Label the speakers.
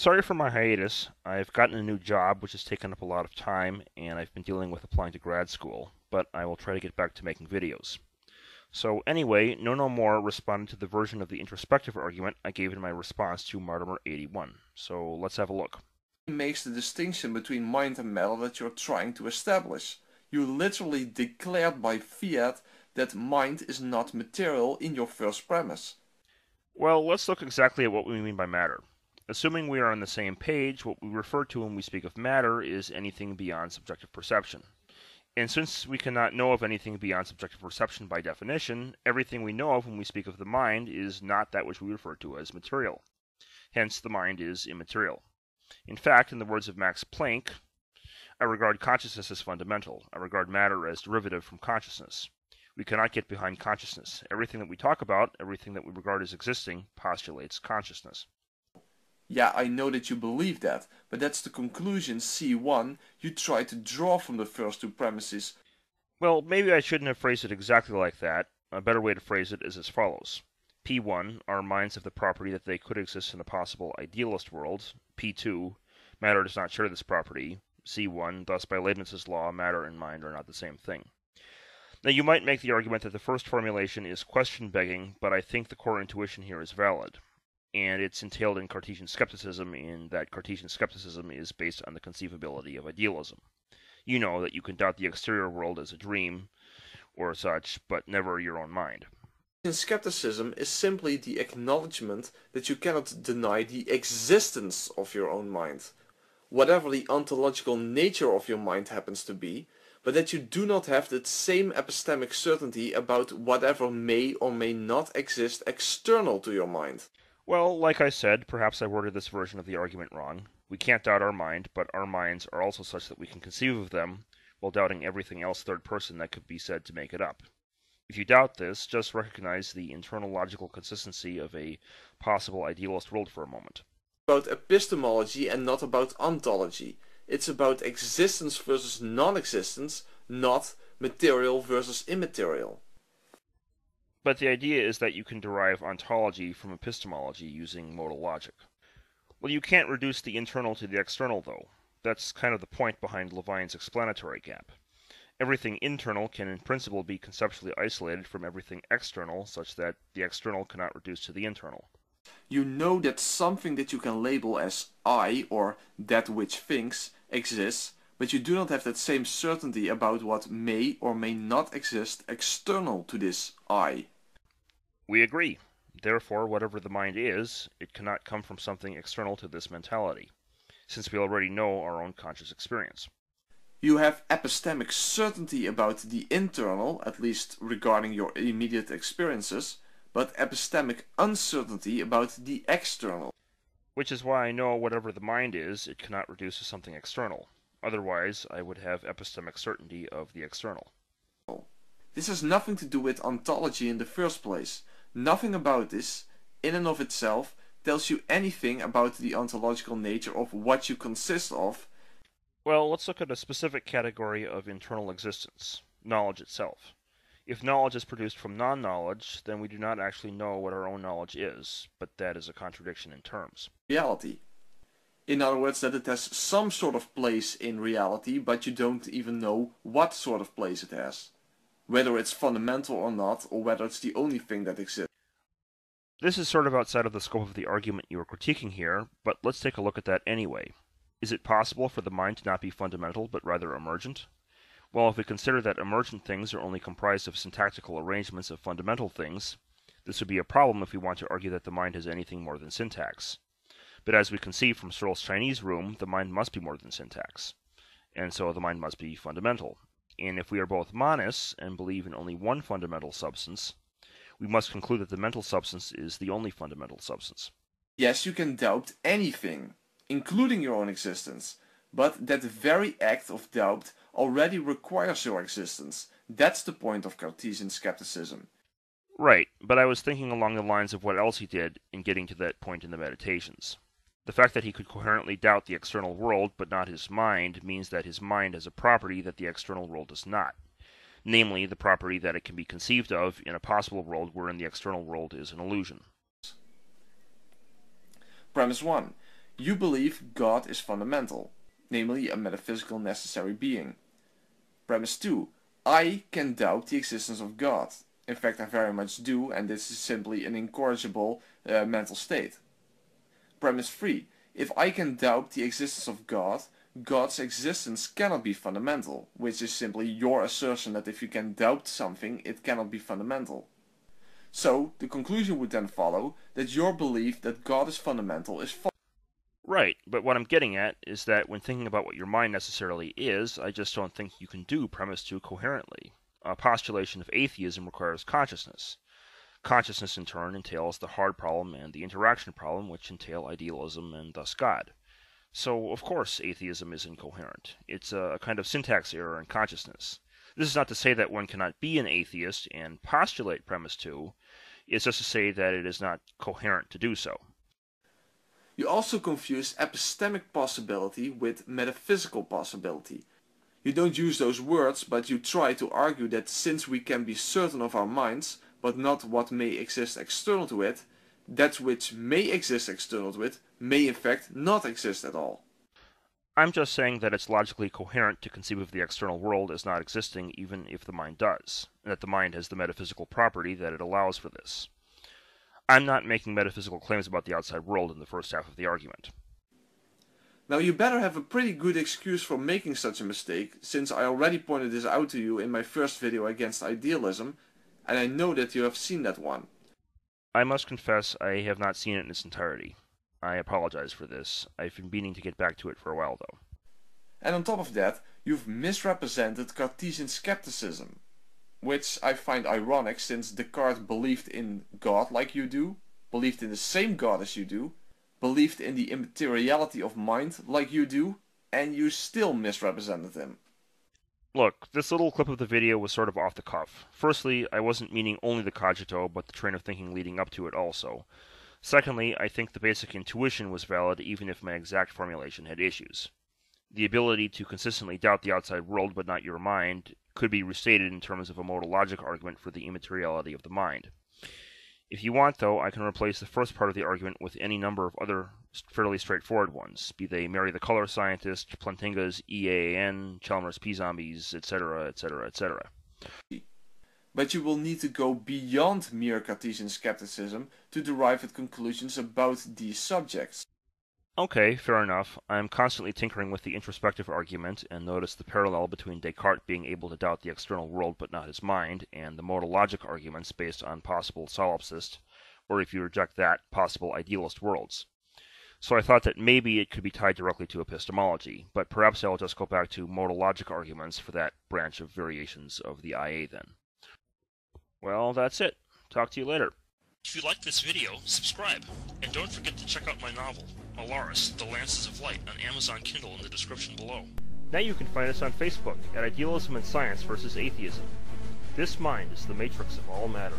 Speaker 1: Sorry for my hiatus. I've gotten a new job which has taken up a lot of time, and I've been dealing with applying to grad school, but I will try to get back to making videos. So anyway, KnowNoMore responded to the version of the introspective argument I gave in my response to Martimer 81. So let's have a look.
Speaker 2: Makes the distinction between mind and matter that you're trying to establish. You literally declared by fiat that mind is not material in your first premise.
Speaker 1: Well, let's look exactly at what we mean by matter. Assuming we are on the same page, what we refer to when we speak of matter is anything beyond subjective perception. And since we cannot know of anything beyond subjective perception by definition, everything we know of when we speak of the mind is not that which we refer to as material. Hence, the mind is immaterial. In fact, in the words of Max Planck, I regard consciousness as fundamental. I regard matter as derivative from consciousness. We cannot get behind consciousness. Everything that we talk about, everything that we regard as existing, postulates consciousness.
Speaker 2: Yeah, I know that you believe that, but that's the conclusion C1 you try to draw from the first two premises.
Speaker 1: Well, maybe I shouldn't have phrased it exactly like that. A better way to phrase it is as follows. P1, our minds have the property that they could exist in a possible idealist world. P2, matter does not share this property. C1, thus by Leibniz's law, matter and mind are not the same thing. Now you might make the argument that the first formulation is question-begging, but I think the core intuition here is valid. And it's entailed in Cartesian skepticism, in that Cartesian skepticism is based on the conceivability of idealism. You know that you can doubt the exterior world as a dream or such, but never your own mind.
Speaker 2: Skepticism is simply the acknowledgement that you cannot deny the existence of your own mind, whatever the ontological nature of your mind happens to be, but that you do not have the same epistemic certainty about whatever may or may not exist external to your mind.
Speaker 1: Well, like I said, perhaps I worded this version of the argument wrong. We can't doubt our mind, but our minds are also such that we can conceive of them while doubting everything else third person that could be said to make it up. If you doubt this, just recognize the internal logical consistency of a possible idealist world for a moment.
Speaker 2: About epistemology and not about ontology. It's about existence versus non-existence, not material versus immaterial.
Speaker 1: But the idea is that you can derive ontology from epistemology using modal logic. Well, you can't reduce the internal to the external, though. That's kind of the point behind Levine's explanatory gap. Everything internal can in principle be conceptually isolated from everything external, such that the external cannot reduce to the internal.
Speaker 2: You know that something that you can label as I, or that which thinks, exists, but you do not have that same certainty about what may or may not exist external to this I.
Speaker 1: We agree. Therefore, whatever the mind is, it cannot come from something external to this mentality, since we already know our own conscious experience.
Speaker 2: You have epistemic certainty about the internal, at least regarding your immediate experiences, but epistemic uncertainty about the external.
Speaker 1: Which is why I know whatever the mind is, it cannot reduce to something external. Otherwise, I would have epistemic certainty of the external.
Speaker 2: This has nothing to do with ontology in the first place. Nothing about this, in and of itself, tells you anything about the ontological nature of what you consist of.
Speaker 1: Well, let's look at a specific category of internal existence, knowledge itself. If knowledge is produced from non-knowledge, then we do not actually know what our own knowledge is, but that is a contradiction in terms.
Speaker 2: Reality. In other words, that it has some sort of place in reality, but you don't even know what sort of place it has. Whether it's fundamental or not, or whether it's the only thing that exists.
Speaker 1: This is sort of outside of the scope of the argument you are critiquing here, but let's take a look at that anyway. Is it possible for the mind to not be fundamental, but rather emergent? Well, if we consider that emergent things are only comprised of syntactical arrangements of fundamental things, this would be a problem if we want to argue that the mind has anything more than syntax. But as we can see from Searle's Chinese room, the mind must be more than syntax, and so the mind must be fundamental. And if we are both monists and believe in only one fundamental substance, we must conclude that the mental substance is the only fundamental substance.
Speaker 2: Yes, you can doubt anything, including your own existence, but that very act of doubt already requires your existence. That's the point of Cartesian skepticism.
Speaker 1: Right, but I was thinking along the lines of what else he did in getting to that point in the Meditations. The fact that he could coherently doubt the external world, but not his mind, means that his mind has a property that the external world does not. Namely, the property that it can be conceived of in a possible world wherein the external world is an illusion.
Speaker 2: Premise 1. You believe God is fundamental, namely a metaphysical necessary being. Premise 2. I can doubt the existence of God. In fact, I very much do, and this is simply an incorrigible mental state. Premise 3. If I can doubt the existence of God, God's existence cannot be fundamental, which is simply your assertion that if you can doubt something, it cannot be fundamental. So, the conclusion would then follow that your belief that God is fundamental is false.
Speaker 1: Right, but what I'm getting at is that when thinking about what your mind necessarily is, I just don't think you can do premise 2 coherently. A postulation of atheism requires consciousness. Consciousness in turn entails the hard problem and the interaction problem, which entail idealism and thus God. So, of course, atheism is incoherent. It's a kind of syntax error in consciousness. This is not to say that one cannot be an atheist and postulate premise 2. It's just to say that it is not coherent to do so.
Speaker 2: You also confuse epistemic possibility with metaphysical possibility. You don't use those words, but you try to argue that since we can be certain of our minds, but not what may exist external to it, that which may exist external to it may in fact not exist at all.
Speaker 1: I'm just saying that it's logically coherent to conceive of the external world as not existing even if the mind does, and that the mind has the metaphysical property that it allows for this. I'm not making metaphysical claims about the outside world in the first half of the argument.
Speaker 2: Now you better have a pretty good excuse for making such a mistake, since I already pointed this out to you in my first video against idealism, and I know that you have seen that one.
Speaker 1: I must confess I have not seen it in its entirety. I apologize for this. I've been meaning to get back to it for a while though.
Speaker 2: And on top of that, you've misrepresented Cartesian skepticism, which I find ironic since Descartes believed in God like you do, believed in the same God as you do, believed in the immateriality of mind like you do, and you still misrepresented him.
Speaker 1: Look, this little clip of the video was sort of off the cuff. Firstly, I wasn't meaning only the cogito, but the train of thinking leading up to it also. Secondly, I think the basic intuition was valid even if my exact formulation had issues. The ability to consistently doubt the outside world but not your mind could be restated in terms of a modal logic argument for the immateriality of the mind. If you want, though, I can replace the first part of the argument with any number of other fairly straightforward ones, be they Mary the Color Scientist, Plantinga's EAAN, Chalmers P-Zombies, etc., etc., etc.
Speaker 2: But you will need to go beyond mere Cartesian skepticism to derive at conclusions about these subjects.
Speaker 1: Okay, fair enough. I'm constantly tinkering with the introspective argument, and notice the parallel between Descartes being able to doubt the external world but not his mind, and the modal logic arguments based on possible solipsist, or if you reject that, possible idealist worlds. So I thought that maybe it could be tied directly to epistemology, but perhaps I'll just go back to modal logic arguments for that branch of variations of the IA then. Well, that's it. Talk to you later. If you liked this video, subscribe, and don't forget to check out my novel, Alaris, The Lances of Light, on Amazon Kindle in the description below. Now you can find us on Facebook at Idealism and Science versus Atheism. This mind is the matrix of all matter.